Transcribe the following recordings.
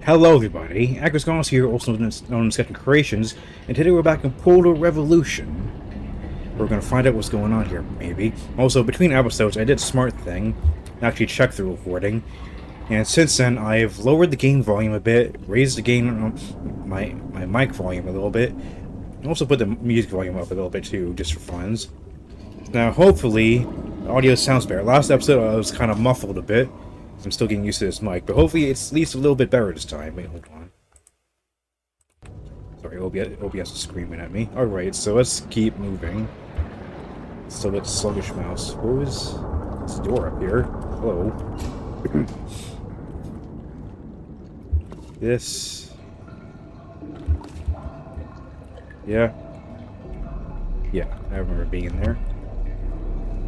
Hello everybody, Agrisconis here, also known as Second Creations, and today we're back in Polar Revolution. We're gonna find out what's going on here, maybe. Also, between episodes, I did a smart thing, actually check the recording, and since then, I've lowered the game volume a bit, raised the game, my mic volume a little bit, and also put the music volume up a little bit too, just for fun. Now, hopefully, the audio sounds better. Last episode, I was kind of muffled a bit. I'm still getting used to this mic, but hopefully it's at least a little bit better this time. Wait, hold on. Sorry, OBS is screaming at me. Alright, so let's keep moving. Still a bit sluggish mouse. What was this door up here? Hello. This... Yeah. Yeah, I remember being in there.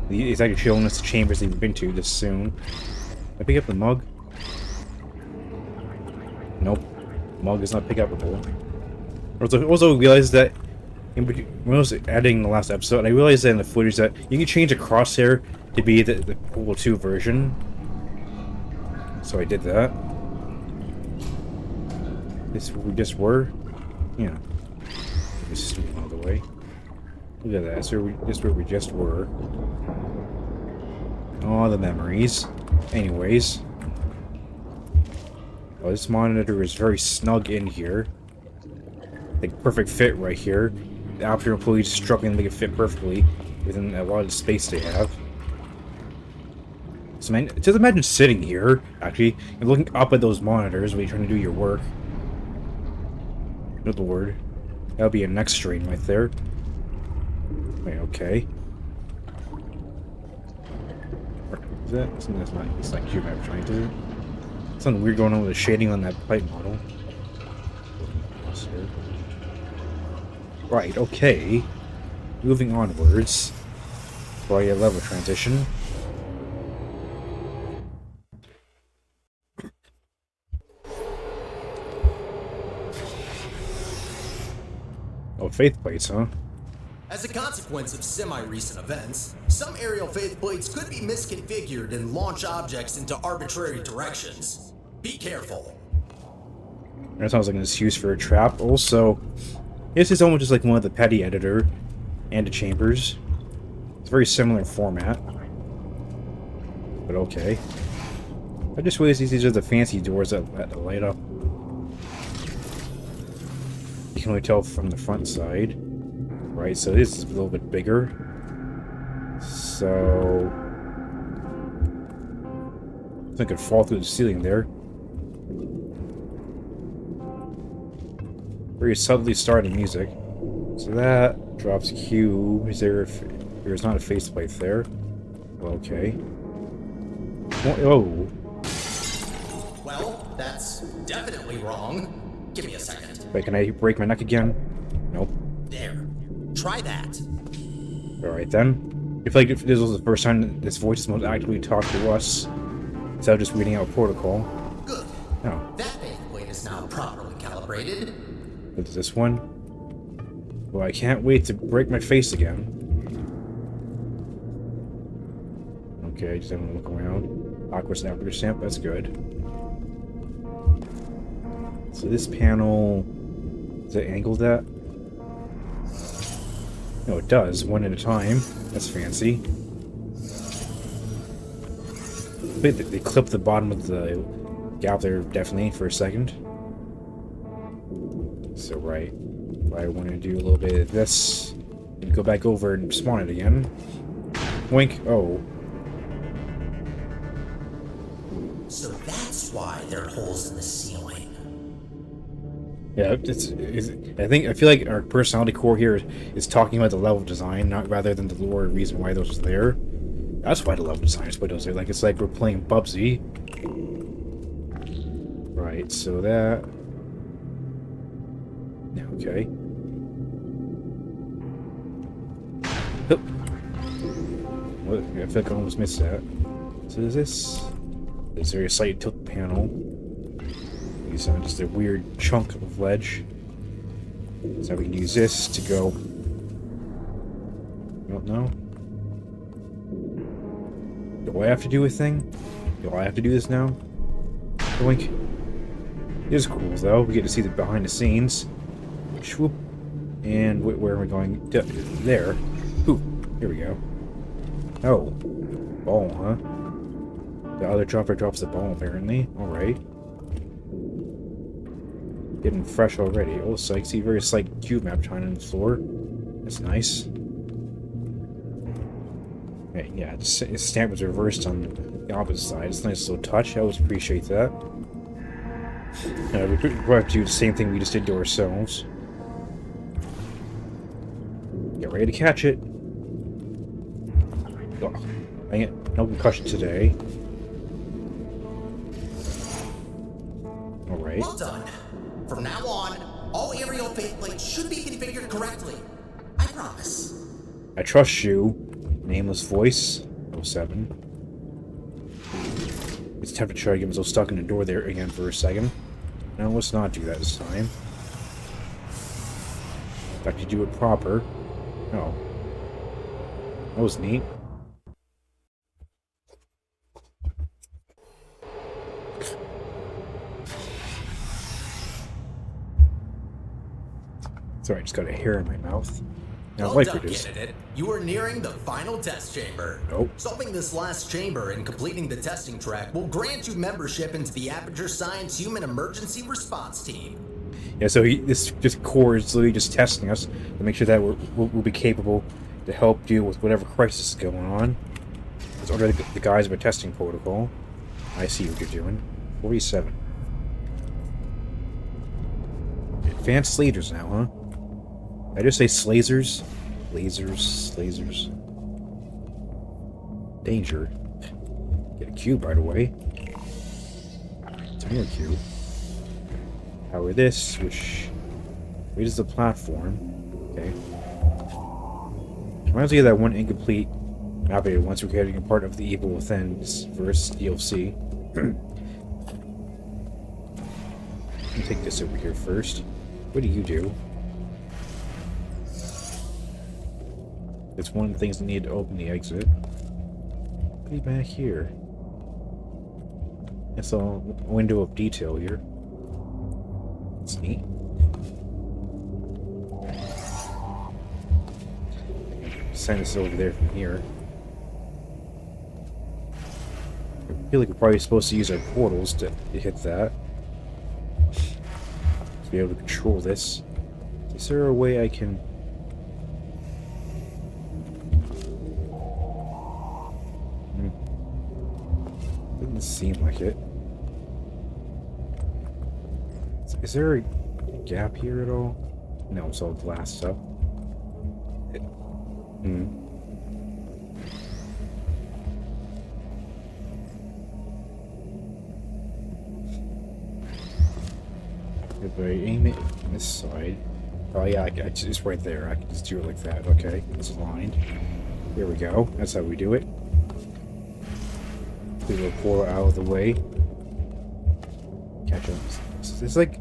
It's actually showing us the chambers that we've been to this soon. Can I pick up the mug? Nope. Mug is not pick upable. Also realized that when I was editing the last episode, I realized that in the footage that you can change the crosshair to be the Portal 2 version. So I did that. This where we just were? Yeah. Just stupid all the way. Look at that. This is where we just were. All the memories. Anyways. Oh, this monitor is very snug in here. Like, perfect fit right here. The Aperture employees struggling to make it fit perfectly within a lot of the space they have. So, man, just imagine sitting here, actually, and looking up at those monitors when you're trying to do your work. Good lord. That would be a neck strain right there. Wait, okay. Is that? It's not cube joint, is it? Something weird going on with the shading on that pipe model. Right, okay. Moving onwards. Probably a level transition. Oh, faith plates, huh? As a consequence of semi-recent events, some aerial faith plates could be misconfigured and launch objects into arbitrary directions. Be careful. That sounds like an excuse for a trap. Also, this is almost just like one of the petty editor and the chambers. It's a very similar format. But okay. I just realized these are the fancy doors that light up. You can only tell from the front side. Right, so this is a little bit bigger. So... I think I could fall through the ceiling there. Very subtly starting music. So that drops cube. There's not a faceplate there. Okay. Oh. Well, that's definitely wrong. Give me a second. Wait, can I break my neck again? Nope. There. Try that. Alright then. I feel like if this was the first time this voice is most actively talk to us, instead of just reading out protocol. Good. Oh. That faceplate is now properly calibrated. What is this one? Well, I can't wait to break my face again. Okay, just having a look around. Aqua Aperture stamp, that's good. So this panel... Is it angled at? No, it does. One at a time. That's fancy. They clip the bottom of the gap there, definitely, for a second. So, right. I want to do a little bit of this. And go back over and spawn it again. Wink. Oh. So that's why there are holes in the ceiling. Yeah, I feel like our personality core here is talking about the level design, not rather than the lore reason why those are there. That's why the level design is put those there. Like, it's like we're playing Bubsy. Right, so that... Yeah, okay. Oop. What? I feel like I almost missed that. So is there a slight tilt panel? Just a weird chunk of ledge. So we can use this to go... I don't know. Do I have to do a thing? Do I have to do this now? Blink. It is cool, though. We get to see the behind the scenes. Swoop. And where are we going? There. Ooh, here we go. Oh. Ball, huh? The other dropper drops the ball, apparently. Alright. Getting fresh already. Oh, so I see very slight cube map shine on the floor. That's nice. Okay, yeah, the stamp was reversed on the opposite side. It's a nice little touch. I always appreciate that. We could have to do the same thing we just did to ourselves. Get ready to catch it. Oh, dang it. No concussion today. Alright. Well done. From now on, all aerial faceplates should be configured correctly. I promise. I trust you. Nameless voice. 07. It's tempted to try to get myself stuck in the door there again for a second. No, let's not do that this time. In fact, you do it proper. Oh. That was neat. Sorry, I just got a hair in my mouth. Now, Well done, candidate. You are nearing the final test chamber. Nope. Solving this last chamber and completing the testing track will grant you membership into the Aperture Science Human Emergency Response Team. Yeah, so this core is literally just testing us to make sure that we'll be capable to help deal with whatever crisis is going on. It's under the guise of a testing protocol. I see what you're doing. 47. Advanced lasers now, huh? Did I just say slazers? Lasers. Danger. Get a cube right away. It's a new cube. Power this, which raises the platform. Okay. Reminds me of that one incomplete update once we're getting a part of the Evil Within's verse DLC. Let me take this over here first. What do you do? It's one of the things that need to open the exit. Be back here. It's a window of detail here. It's neat. Send this over there from here. I feel like we're probably supposed to use our portals to hit that. To be able to control this. Is there a way I can... Doesn't seem like it. Is there a gap here at all? No, it's all glass stuff. If I aim it on this side... Oh yeah, it's right there. I can just do it like that. Okay, it's aligned. Here we go. That's how we do it. Clear the portal out of the way. Catch up. It's like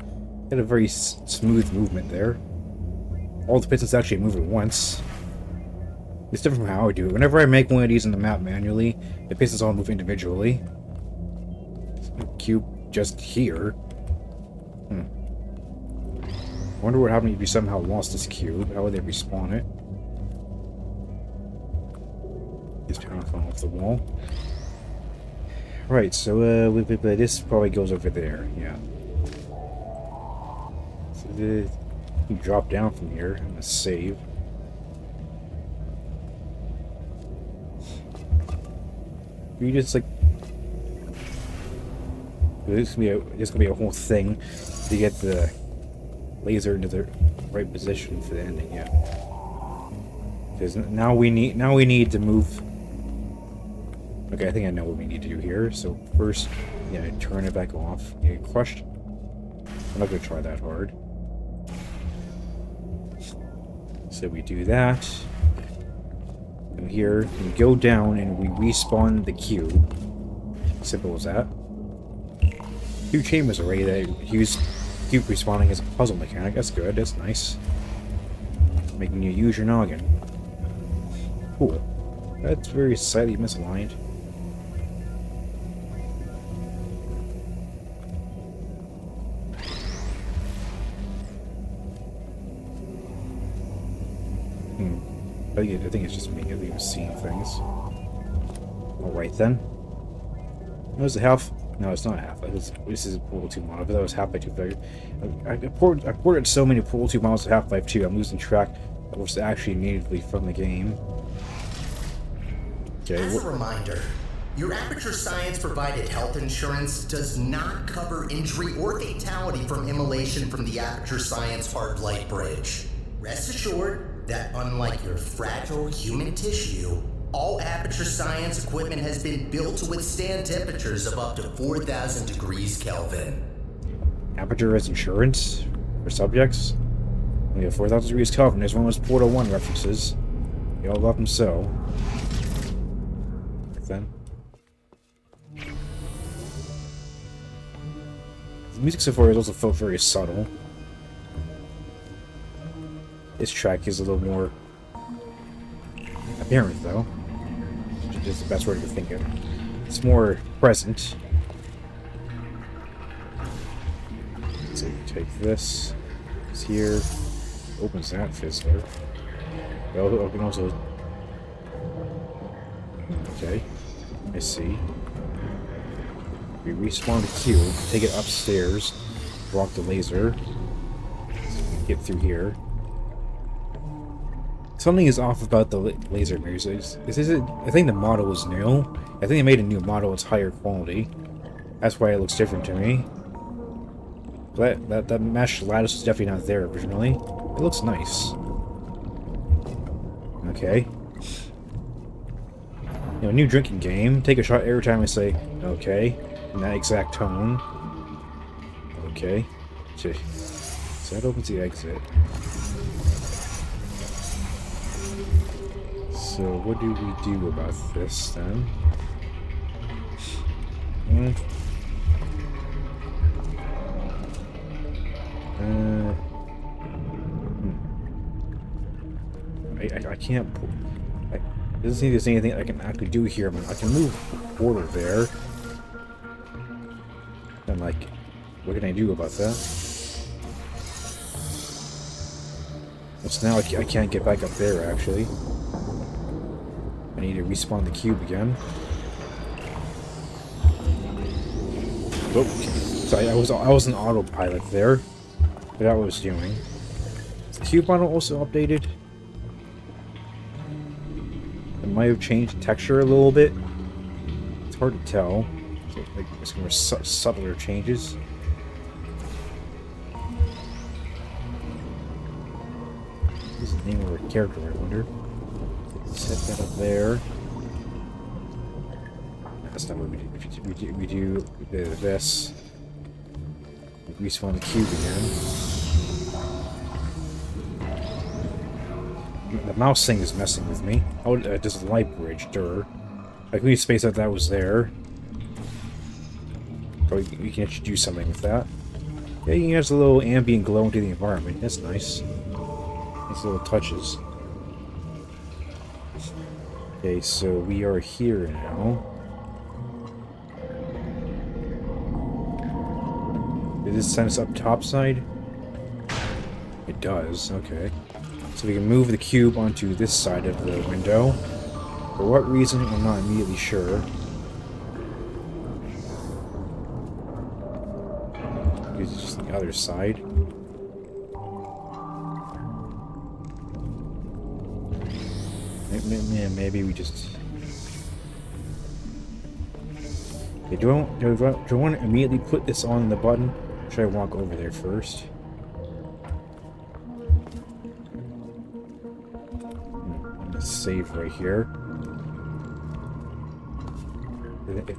got a very smooth movement there. All the pistons actually move at once. It's different from how I do it. Whenever I make one of these in the map manually, the pistons all move individually. Cube just here. I wonder what happened if you somehow lost this cube. How would they respawn it? Just trying to fall off the wall. Right, so this probably goes over there, yeah. So you drop down from here. I'm gonna save. You just like this gonna be a whole thing to get the laser into the right position for the ending, yeah. Because now we need to move. Okay, I think I know what we need to do here. So first, yeah, turn it back off. You get crushed. I'm not gonna try that hard. So we do that. And here, we go down and we respawn the cube. Simple as that. 2 chambers already that use cube respawning as a puzzle mechanic. That's good. That's nice. Making you use your noggin. Cool. That's very slightly misaligned. I think it's just me at least seeing things. Alright then. That was a half. No, it's not half. This is a Portal 2 model, but that was Half-Life 2. I ported so many Portal 2 models to Half-Life 2, I'm losing track of what's actually natively from the game. Okay, As a reminder, your Aperture Science provided health insurance does not cover injury or fatality from immolation from the Aperture Science hard light bridge. Rest assured that unlike your fragile human tissue, all Aperture Science equipment has been built to withstand temperatures of up to 4,000 degrees Kelvin. Aperture has insurance for subjects? We have 4,000 degrees Kelvin. There's one of those Portal 1 references. We all love them so. Then. The music so far has also felt very subtle. This track is a little more apparent, though. Which is the best word to think of. It's more present. So you take this. It's here. Opens that fizzler. Well, I can also. Okay. I see. We respawn the cube, take it upstairs, block the laser, get through here. Something is off about the laser mirrors. I think the model is new. I think they made a new model. It's higher quality. That's why it looks different to me. That mesh lattice was definitely not there originally. It looks nice. Okay. You know, new drinking game. Take a shot every time I say, okay, in that exact tone. Okay. So that opens the exit. So what do we do about this then? I can't. It doesn't seem there's anything I can actually do here. I mean, I can move the border there. And like, what can I do about that? So now I can't get back up there actually. I need to respawn the cube again. Oh, sorry, I was an autopilot there. Forgot what I was doing. Is the cube model also updated? It might have changed texture a little bit. It's hard to tell. So, like, it's more subtler changes. What is the name of our character, I wonder? Set that up there. That's not what we do. We do this. We respawn the cube again. The mouse thing is messing with me. Oh, this is a light bridge, Like, we space out that was there. Probably we can actually do something with that. Yeah, you can add a little ambient glow into the environment. That's nice. Nice little touches. Okay, so we are here now. Did this send us up topside? It does, okay. So we can move the cube onto this side of the window. For what reason, I'm not immediately sure. It's just the other side. Maybe we just... Okay, do I want to immediately put this on the button? Or should I walk over there first? I'm gonna save right here.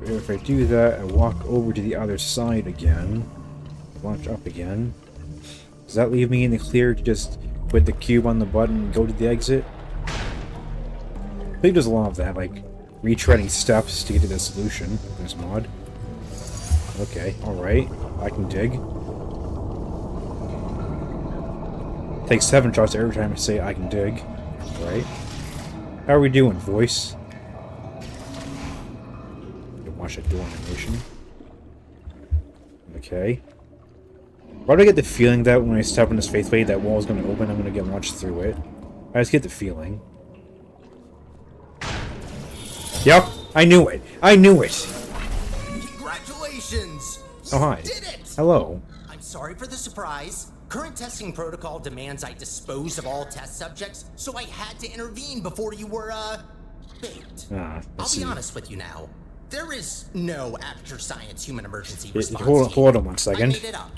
If I do that, I walk over to the other side again. Launch up again. Does that leave me in the clear to just put the cube on the button and go to the exit? I think there's a lot of that, like retreading steps to get to the solution in this mod. Okay, alright. I can dig. Take 7 shots every time I say I can dig. Right? How are we doing, voice? Watch that door animation. Okay. Why do I get the feeling that when I step on this faith blade, that wall is going to open, I'm going to get launched through it? I just get the feeling. Yep, I knew it. I knew it. Congratulations! Oh, hi. You did it! Hello. I'm sorry for the surprise. Current testing protocol demands I dispose of all test subjects, so I had to intervene before you were, baked. Ah, I'll be honest with you now. There is no Aperture Science human emergency response team. Hold on 1 second. I made it up.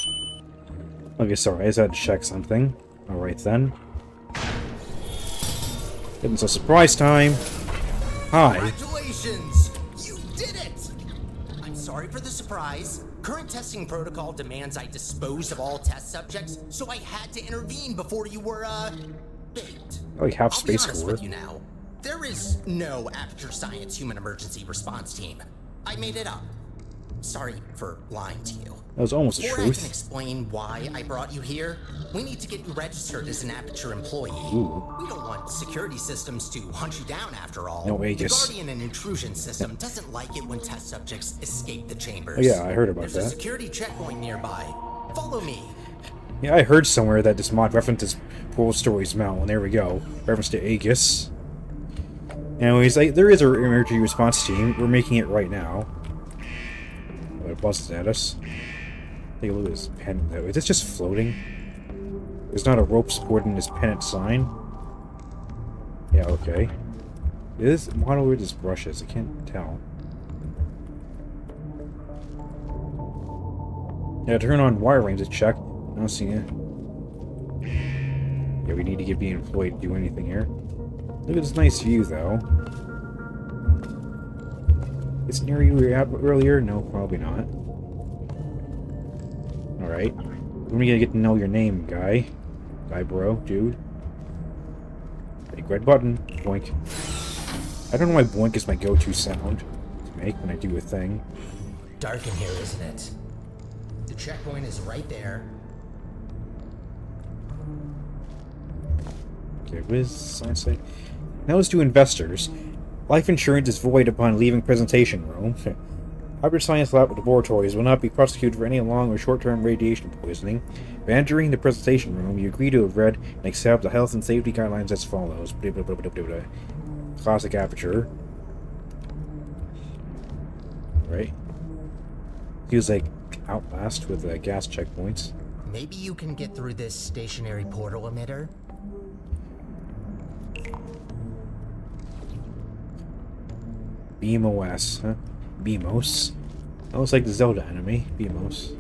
Okay, sorry, I just had to check something. Alright then. It's a surprise time. Hi. Congratulations! You did it! I'm sorry for the surprise. Current testing protocol demands I dispose of all test subjects, so I had to intervene before you were, baked. Oh, you have I'll be Space honest Corps. with you now. There is no Aperture Science human emergency response team. I made it up. Sorry for lying to you. That was almost the Before I can truth. explain why I brought you here, we need to get you registered as an Aperture employee. Ooh. We don't want security systems to hunt you down after all. No, The Aegis. Guardian and Intrusion system doesn't like it when test subjects escape the chambers. Oh, yeah, I heard about There's that. a security checkpoint nearby. Follow me. Yeah, I heard somewhere that this mod references Pool Stories Mel, and there we go. Reference to Aegis. Anyways, there is an emergency response team. We're making it right now. Oh, it buzzes at us. Take a look at this pennant, though. Is this just floating? There's not a rope supporting this pennant sign. Yeah, okay. Is this model where this brush is? I can't tell. Yeah, turn on wiring to check. I don't see it. Yeah, we need to get being employed to do anything here. Look at this nice view, though. It's near you were at earlier? No, probably not. Alright. When are we gonna get to know your name, guy? Guy bro? Dude? Big red button. Boink. I don't know why boink is my go-to sound to make when I do a thing. Dark in here, isn't it? The checkpoint is right there. Okay, what is science say? Notice to investors. Life insurance is void upon leaving presentation room. Aperture Science Lab laboratories will not be prosecuted for any long or short-term radiation poisoning. By entering the presentation room, you agree to have read and accept the health and safety guidelines as follows. Classic Aperture. Right? Feels like Outlast with gas checkpoints. Maybe you can get through this stationary portal emitter? BeamOS, huh? Beamos. That looks like the Zelda enemy. Beamos.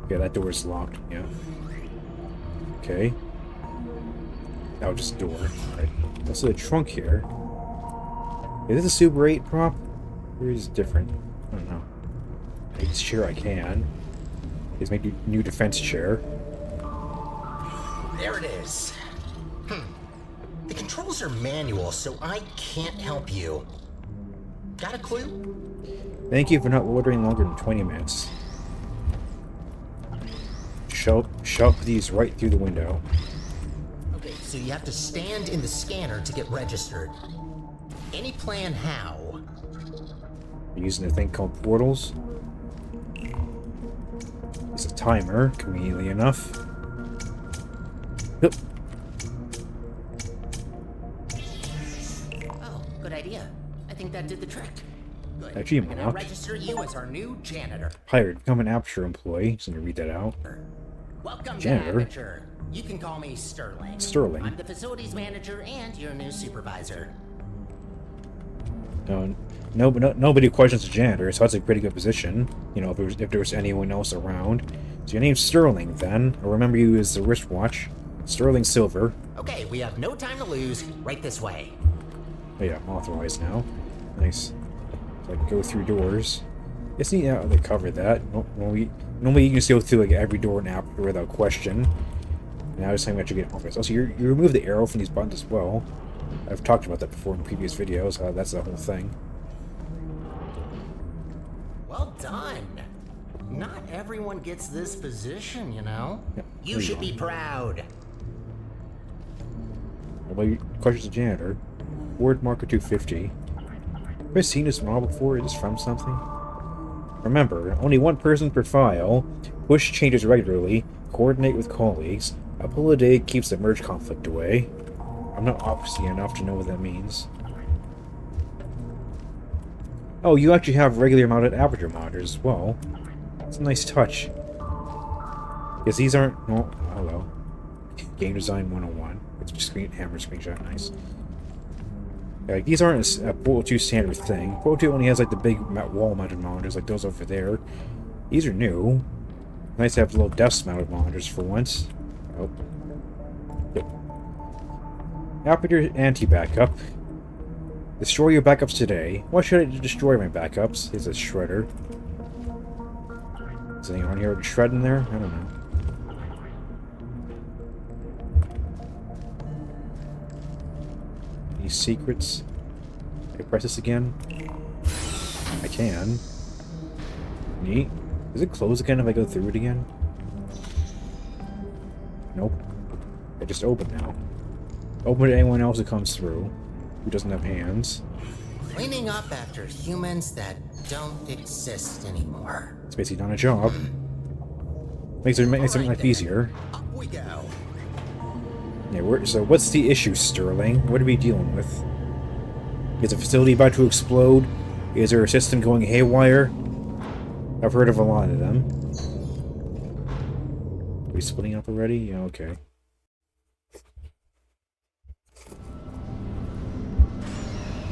Okay, that door is locked. Yeah. Okay. Oh, just a door. Alright. Also, the trunk here. Is this a Super 8 prop? Or is it different? I don't know. I'm sure I can. Is my new defense chair. There it is. The controls are manual, so I can't help you. Got a clue? Thank you for not ordering longer than 20 minutes. Shove these right through the window. Okay, so you have to stand in the scanner to get registered. Any plan how? Using a thing called portals. It's a timer, conveniently enough. Yep. Oh, good idea. I think that did the trick. Good. Achievement I'm gonna unlocked. register you as our new janitor. Hired. Become an Aperture employee. So I'm gonna read that out. Welcome Janitor? to Aperture. You can call me Sterling. Sterling. I'm the facilities manager and your new supervisor. Nobody questions the janitor, so that's a pretty good position. You know, if there was anyone else around. So your name's Sterling, then. I'll remember you as the wristwatch. Sterling Silver. Okay, we have no time to lose. Right this way. Oh yeah, I'm authorized now. Nice. So I can go through doors. It's neat how they covered that. Normally you can just go through like every door in Aperture without question. Now this time we actually get authorized. Also, you remove the arrow from these buttons as well. I've talked about that before in previous videos. That's the whole thing. Well done. Not everyone gets this position, you know? Yeah, You there should go. be proud. Nobody questions the janitor. Word marker 250. Have I seen this model before? Is this from something? Remember, only one person per file. Push changes regularly. Coordinate with colleagues. A pull a day keeps the merge conflict away. I'm not opposite enough to know what that means. Oh, you actually have regular mounted aperture monitors as well. It's a nice touch. Because these aren't... Oh, hello. Game Design 101. It's just hammer screenshot, nice. Yeah, like, these aren't a Portal 2 standard thing. Portal 2 only has like the big wall-mounted monitors like those over there. These are new. Nice to have little desk-mounted monitors for once. Oh. Yep. Aperture anti-backup. Destroy your backups today. Why should I destroy my backups? Is a shredder. Is anything on here to shred in there? I don't know. Any secrets? Can I press this again? I can. Neat. Does it close again if I go through it again? Nope. It just opened now. Open to anyone else who comes through, who doesn't have hands. Cleaning up after humans that don't exist anymore. It's basically not a job. Makes it life easier. Up we go. Yeah, so what's the issue, Sterling? What are we dealing with? Is the facility about to explode? Is there a system going haywire? I've heard of a lot of them. Are we splitting up already? Yeah, okay.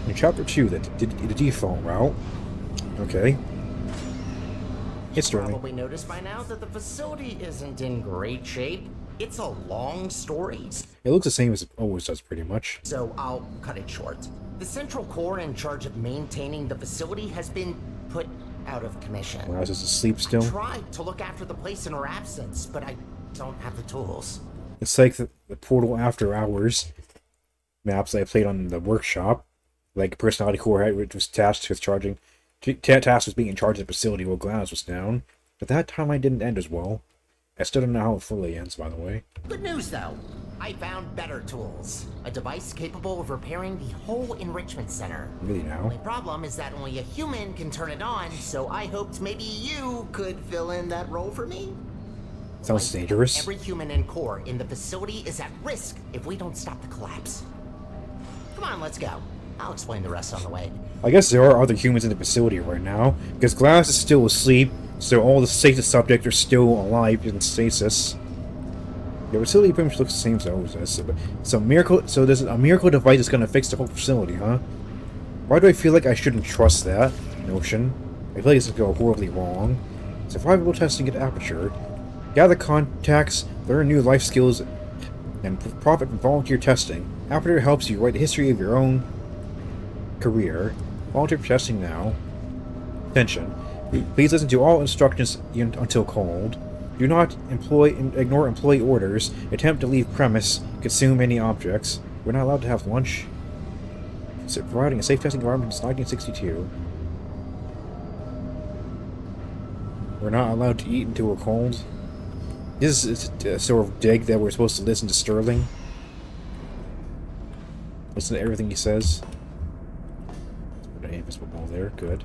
In Chapter 2, the default route. Okay. It's Sterling. You've probably noticed by now that the facility isn't in great shape. It's a long story. It looks the same as it always does, pretty much. So I'll cut it short. The central core in charge of maintaining the facility has been put out of commission. Wow, is this asleep still? I tried to look after the place in her absence, but I don't have the tools. It's like the Portal After Hours maps that I played on the workshop. Like, Personality Core was tasked with tasked with being in charge of the facility while Glass was down. But that time I didn't end as well. I still don't know how it fully ends, by the way. Good news, though. I found better tools. A device capable of repairing the whole enrichment center. Really now? The only problem is that only a human can turn it on, so I hoped maybe you could fill in that role for me. Sounds dangerous. Every human in core in the facility is at risk if we don't stop the collapse. Come on, let's go. I'll explain the rest on the way. I guess there are other humans in the facility right now, because Glass is still asleep, so all the stasis subjects are still alive in stasis. The facility pretty much looks the same as always does. So there's a miracle device that's gonna fix the whole facility, huh? Why do I feel like I shouldn't trust that notion? I feel like it's gonna go horribly wrong. Survivable testing at Aperture. Gather contacts, learn new life skills, and profit from volunteer testing. Aperture helps you write the history of your own career. Volunteer for testing now. Attention. Please listen to all instructions until called. Do not ignore employee orders. Attempt to leave premise. Consume any objects. We're not allowed to have lunch. So providing a safe testing environment since 1962. We're not allowed to eat until we're cold. This is a sort of dig that we're supposed to listen to Sterling. Listen to everything he says. Put an invisible ball there. Good.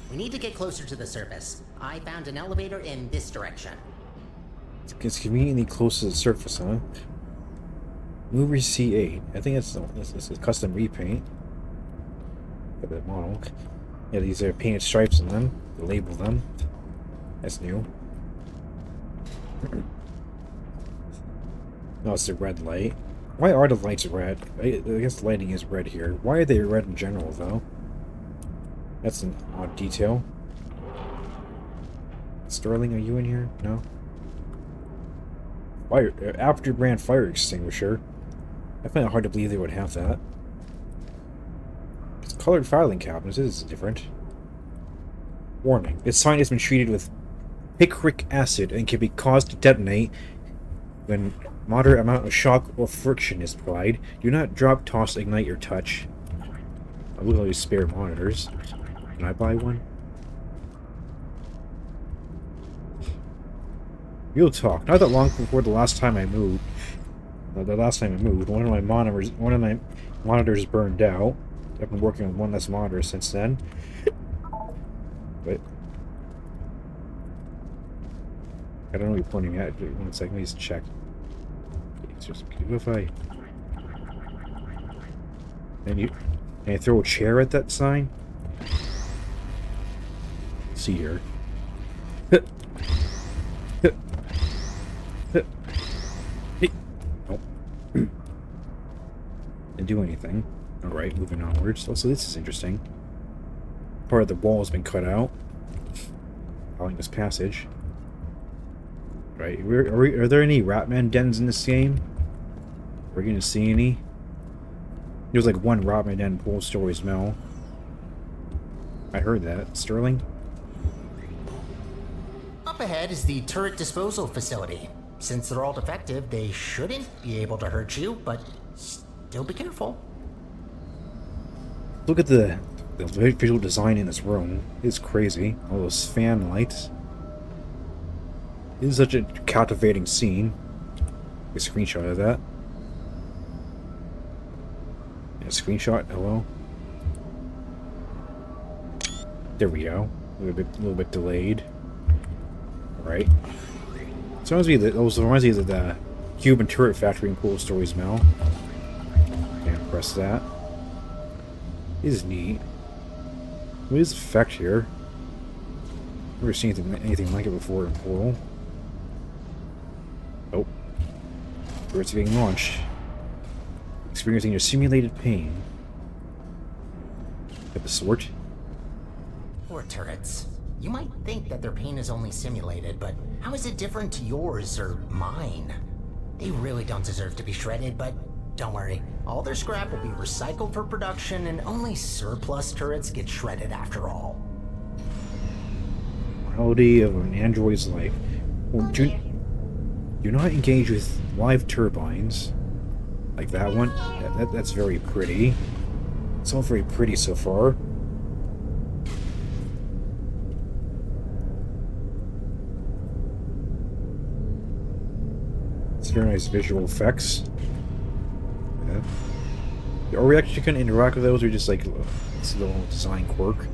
We need to get closer to the surface. I found an elevator in this direction. It's conveniently close to the surface, huh? Mover C8. I think it's a custom repaint for the model. Yeah, these are painted stripes on them. They label them. That's new. No, it's the red light. Why are the lights red? I guess the lighting is red here. Why are they red in general, though? That's an odd detail. Sterling, are you in here? No? Fire, Aperture brand fire extinguisher. I find it hard to believe they would have that. It's colored filing cabinets. This is different. Warning. This sign has been treated with picric acid and can be caused to detonate when moderate amount of shock or friction is applied. Do not drop, toss, ignite, or touch. I'll look at all these spare monitors. Can I buy one? Real talk. Not that long before the last time I moved. One of my monitors burned out. I've been working on one less monitor since then. But I don't know what you're pointing at. Wait 1 second, let me just check. It's just, what if I... Can I throw a chair at that sign? Let's see here. Nope. Didn't do anything. Alright, moving onwards. Also, this is interesting. Part of the wall has been cut out. Following this passage. Right, are there any Ratman dens in this game? We're gonna see any? There's like one Ratman den in Pool Stories Mill. I heard that. Sterling? Up ahead is the turret disposal facility. Since they're all defective, they shouldn't be able to hurt you, but still be careful. Look at the visual design in this room. It's crazy. All those fan lights. This is such a captivating scene. A screenshot of that. Yeah, screenshot. Hello. There we go. A little bit delayed. All right. So reminds me of the Cuban turret factory in Cool Stories Mill. Can't press that. This is neat. What is the effect here? Never seen anything like it before in Portal. Oh. Turrets being launched. Experiencing your simulated pain. Of the sort. Poor turrets. You might think that their pain is only simulated, but how is it different to yours or mine? They really don't deserve to be shredded, but don't worry. All their scrap will be recycled for production, and only surplus turrets get shredded after all. Reality of an android's life. Well, do not engage with live turbines. Like that one. That's very pretty. It's all very pretty so far. It's very nice visual effects. Yeah. Are we actually going to interact with those, or just like it's a little design quirk?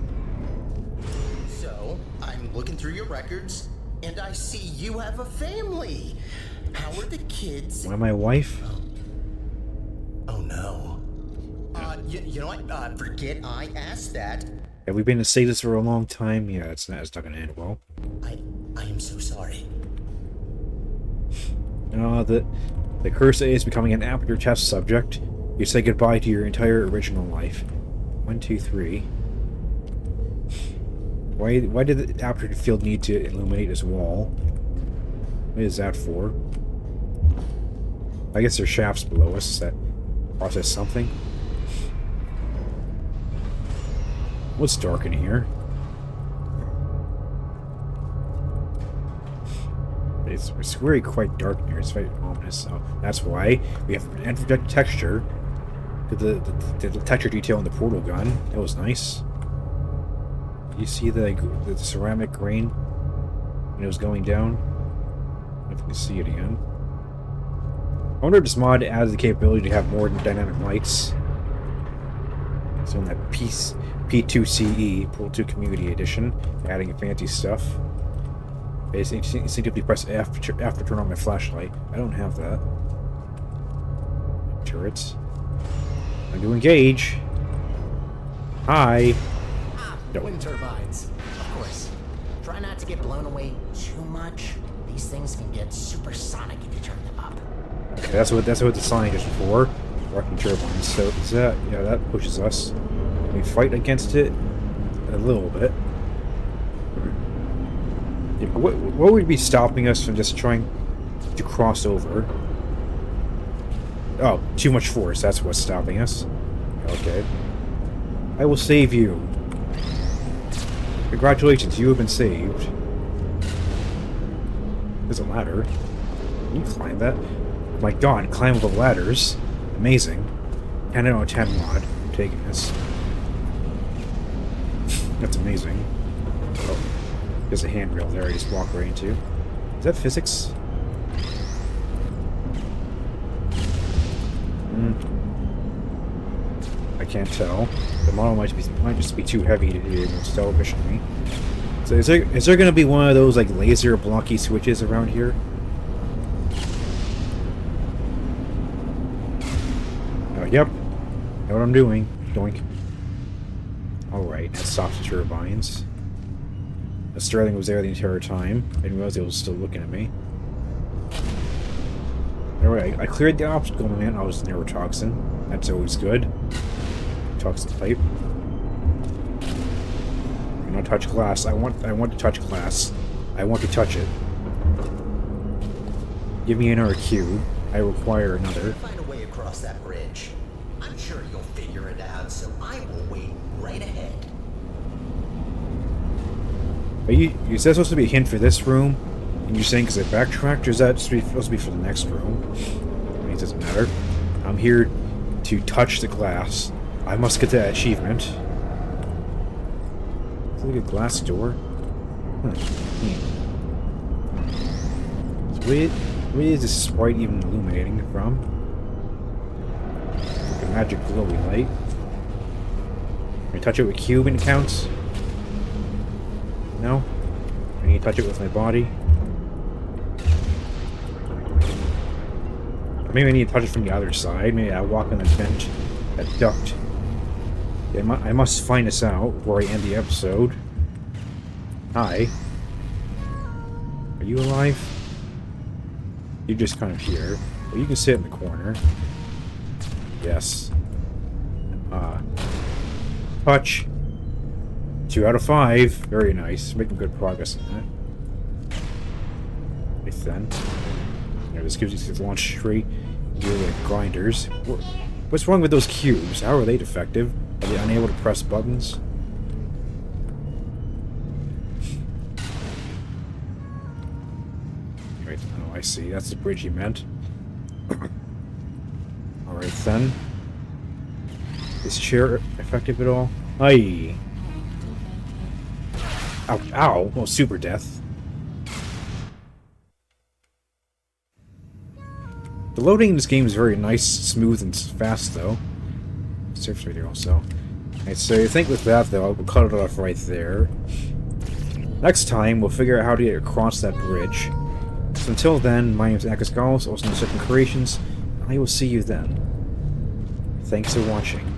So, I'm looking through your records, and I see you have a family. How are the kids? Why my wife? Oh no. You know what? Forget I asked that. Have we been to say this for a long time? Yeah, it's not going to end well. I am so sorry. The curse is becoming an Aperture test subject. You say goodbye to your entire original life. 1, 2, 3. Why did the Aperture field need to illuminate this wall? What is that for? I guess there's shafts below us that process something. What's dark in here? It's really quite dark in here. It's very ominous. So that's why we have an infinite texture. The texture detail in the portal gun. That was nice. You see the ceramic grain when it was going down? I don't know if you can see it again. I wonder if this mod adds the capability to have more dynamic lights. So in that P2CE, Portal 2 Community Edition, adding fancy stuff. I instinctively press F to turn on my flashlight. I don't have that. Turrets. I'm to engage. Hi. No. Wind turbines. Of course. Try not to get blown away too much. These things can get supersonic if you turn them up. Okay, that's what the sign is for. Working turbines. So is that? Yeah, that pushes us. Can we fight against it a little bit? Yeah, what would be stopping us from just trying to cross over? Oh, too much force. That's what's stopping us. Okay. I will save you. Congratulations, you have been saved. Doesn't matter. Can you climb that? Oh my god, climbable ladders. Amazing. 10 out of 10 mod. I'm taking this. That's amazing. Oh, there's a handrail there I just walk right into. Is that physics? I can't tell. The model might just be too heavy to be able to stealth efficiently. So is there gonna be one of those like laser blocky switches around here? Oh, yep. Know what I'm doing. Doink. Alright, that stops the turbines. The Sterling was there the entire time. I didn't realize it was still looking at me. Alright, I cleared the obstacle man. I was neurotoxin. That's always good. Toxin pipe. I'm gonna touch glass. I want to touch glass. I want to touch it. Give me another cube. I require another. Find a way across that bridge. I'm sure you'll figure it out, so I will wait right ahead. Is that supposed to be a hint for this room? And you're saying because I backtracked, or is that supposed to be for the next room? I mean, it doesn't matter. I'm here to touch the glass. I must get that achievement. Is it like a glass door? Huh. So where is this sprite even illuminating from? Like a magic glowy light. Can I touch it with cube and it counts? No? I need to touch it with my body. Maybe I need to touch it from the other side. Maybe I walk on that vent, that duct. Yeah, I must find this out before I end the episode. Hi. Are you alive? You're just kind of here. Well, you can sit in the corner. Yes. Touch. 2 out of 5. Very nice. Making good progress in that. Nice then. Yeah, this gives you the launch tree. You're like grinders. What's wrong with those cubes? How are they defective? Are they unable to press buttons? Right. Oh, I see. That's the bridge you meant. Alright then. Is chair effective at all? Aye. Ow, ow. Well, super death. The loading in this game is very nice, smooth, and fast, though. Surface right there also. Alright, so I think with that, though, we'll cut it off right there. Next time, we'll figure out how to get across that bridge. So until then, my name is ALLOS, also known as Second Creations, and I will see you then. Thanks for watching.